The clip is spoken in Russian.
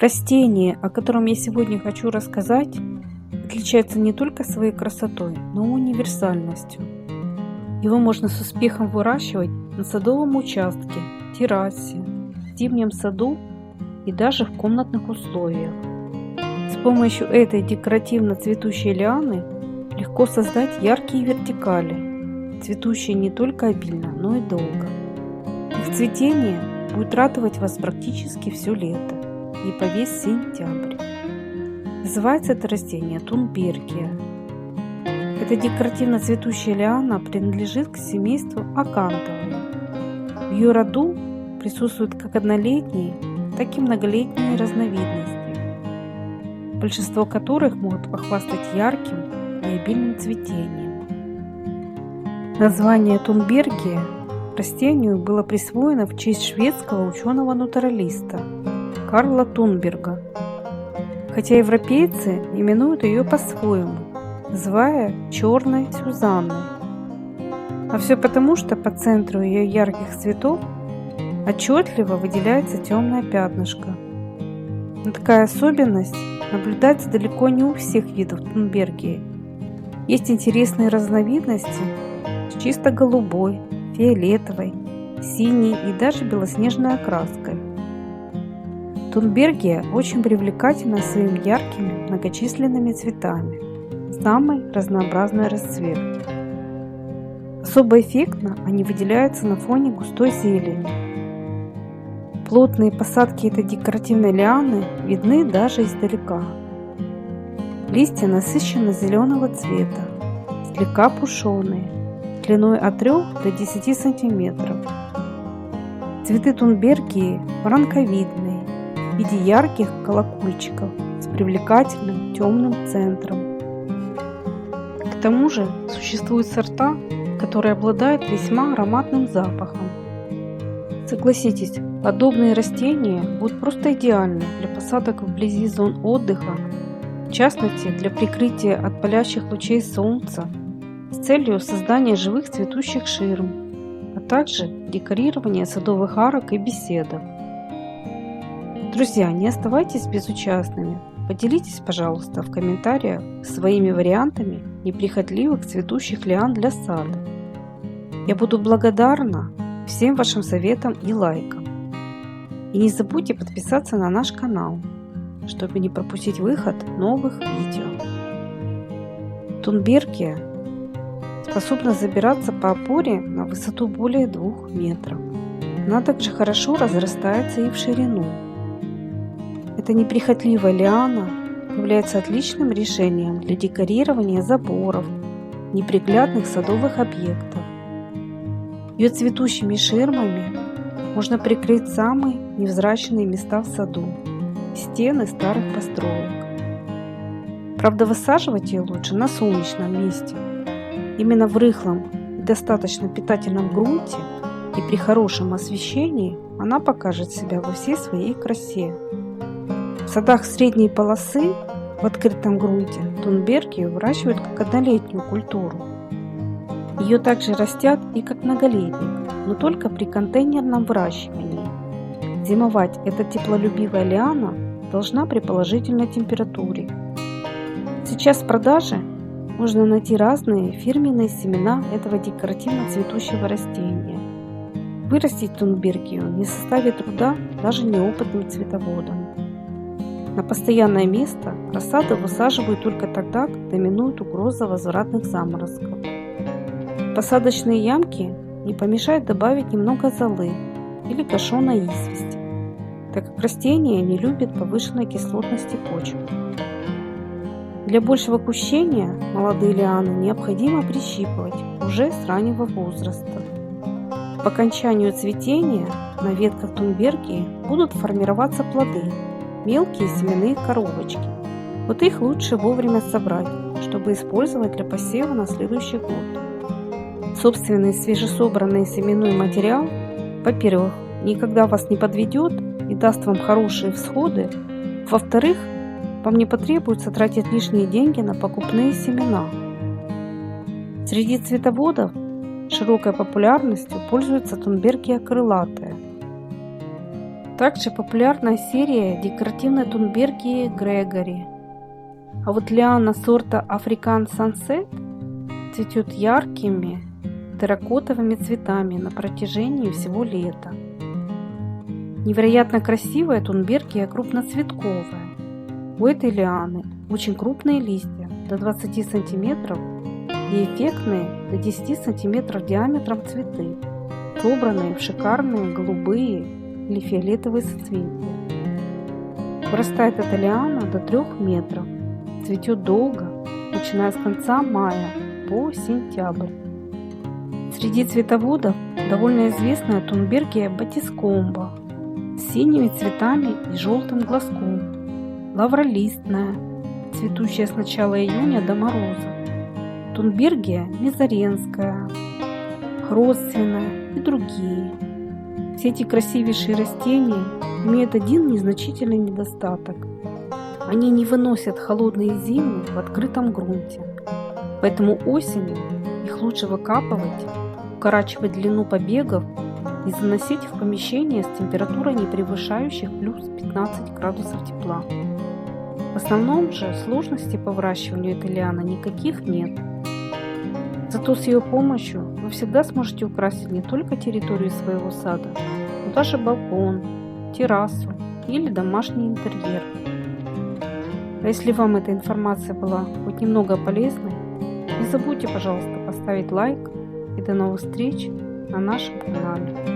Растение, о котором я сегодня хочу рассказать, отличается не только своей красотой, но и универсальностью. Его можно с успехом выращивать на садовом участке, террасе, в зимнем саду и даже в комнатных условиях. С помощью этой декоративно цветущей лианы легко создать яркие вертикали, цветущие не только обильно, но и долго. Их цветение будет радовать вас практически все лето и по весь сентябрь. Называется это растение тунбергия. Эта декоративно цветущая лиана принадлежит к семейству акантовые. В ее роду присутствуют как однолетние, так и многолетние разновидности, большинство которых могут похвастать ярким и обильным цветением. Название тунбергия растению было присвоено в честь шведского ученого-натуралиста Карла Тунберга, хотя европейцы именуют ее по-своему, называя черной Сюзанной. А все потому, что по центру ее ярких цветов отчетливо выделяется темное пятнышко. Но такая особенность наблюдается далеко не у всех видов тунбергии. Есть интересные разновидности с чисто голубой, фиолетовой, синей и даже белоснежной окраской. Тунбергия очень привлекательна своими яркими многочисленными цветами самой разнообразной расцветки. Особо эффектно они выделяются на фоне густой зелени. Плотные посадки этой декоративной лианы видны даже издалека. Листья насыщенно зеленого цвета, слегка пушеные, длиной от 3 до 10 см. Цветы тунбергии ранковидные, в виде ярких колокольчиков с привлекательным темным центром. К тому же существуют сорта, которые обладают весьма ароматным запахом. Согласитесь, подобные растения будут просто идеальны для посадок вблизи зон отдыха, в частности для прикрытия от палящих лучей солнца, с целью создания живых цветущих ширм, а также декорирования садовых арок и беседок. Друзья, не оставайтесь безучастными. Поделитесь, пожалуйста, в комментариях своими вариантами неприхотливых цветущих лиан для сада. Я буду благодарна всем вашим советам и лайкам. И не забудьте подписаться на наш канал, чтобы не пропустить выход новых видео. Тунбергия способна забираться по опоре на высоту более 2 метров. Она также хорошо разрастается и в ширину. Эта неприхотливая лиана является отличным решением для декорирования заборов, неприглядных садовых объектов. Ее цветущими ширмами можно прикрыть самые невзрачные места в саду, стены старых построек. Правда, высаживать ее лучше на солнечном месте. Именно в рыхлом и достаточно питательном грунте и при хорошем освещении она покажет себя во всей своей красе. В садах средней полосы в открытом грунте тунбергию выращивают как однолетнюю культуру. Ее также растят и как многолетник, но только при контейнерном выращивании. Зимовать эта теплолюбивая лиана должна при положительной температуре. Сейчас в продаже можно найти разные фирменные семена этого декоративно цветущего растения. Вырастить тунбергию не составит труда даже неопытным цветоводам. На постоянное место рассаду высаживают только тогда, когда минует угроза возвратных заморозков. В посадочные ямки не помешает добавить немного золы или гашеной извести, так как растение не любит повышенной кислотности почвы. Для большего кущения молодые лианы необходимо прищипывать уже с раннего возраста. По окончанию цветения на ветках тунбергии будут формироваться плоды, мелкие семенные коробочки. Вот их лучше вовремя собрать, чтобы использовать для посева на следующий год. Собственный свежесобранный семенной материал, во-первых, никогда вас не подведет и даст вам хорошие всходы. Во-вторых, вам не потребуется тратить лишние деньги на покупные семена. Среди цветоводов широкой популярностью пользуется тунбергия крылатая. Также популярная серия декоративной тунбергии Грегори. А вот лиана сорта African Sunset цветет яркими терракотовыми цветами на протяжении всего лета. Невероятно красивая тунбергия крупноцветковая. У этой лианы очень крупные листья до 20 см и эффектные до 10 см диаметром цветы, собранные в шикарные голубые или фиолетовые соцветия. Вырастает эта лиана до 3 метров, цветет долго, начиная с конца мая по сентябрь. Среди цветоводов довольно известная тунбергия батискомба с синими цветами и желтым глазком, лавролистная, цветущая с начала июня до мороза, тунбергия мезоренская, родственная и другие. Все эти красивейшие растения имеют один незначительный недостаток. Они не выносят холодные зимы в открытом грунте, поэтому осенью их лучше выкапывать, укорачивать длину побегов и заносить в помещение с температурой не превышающих плюс 15 градусов тепла. В основном же сложностей по выращиванию этой лианы никаких нет. Зато с ее помощью вы всегда сможете украсить не только территорию своего сада, но даже балкон, террасу или домашний интерьер. А если вам эта информация была хоть немного полезной, не забудьте, пожалуйста, поставить лайк и до новых встреч на нашем канале.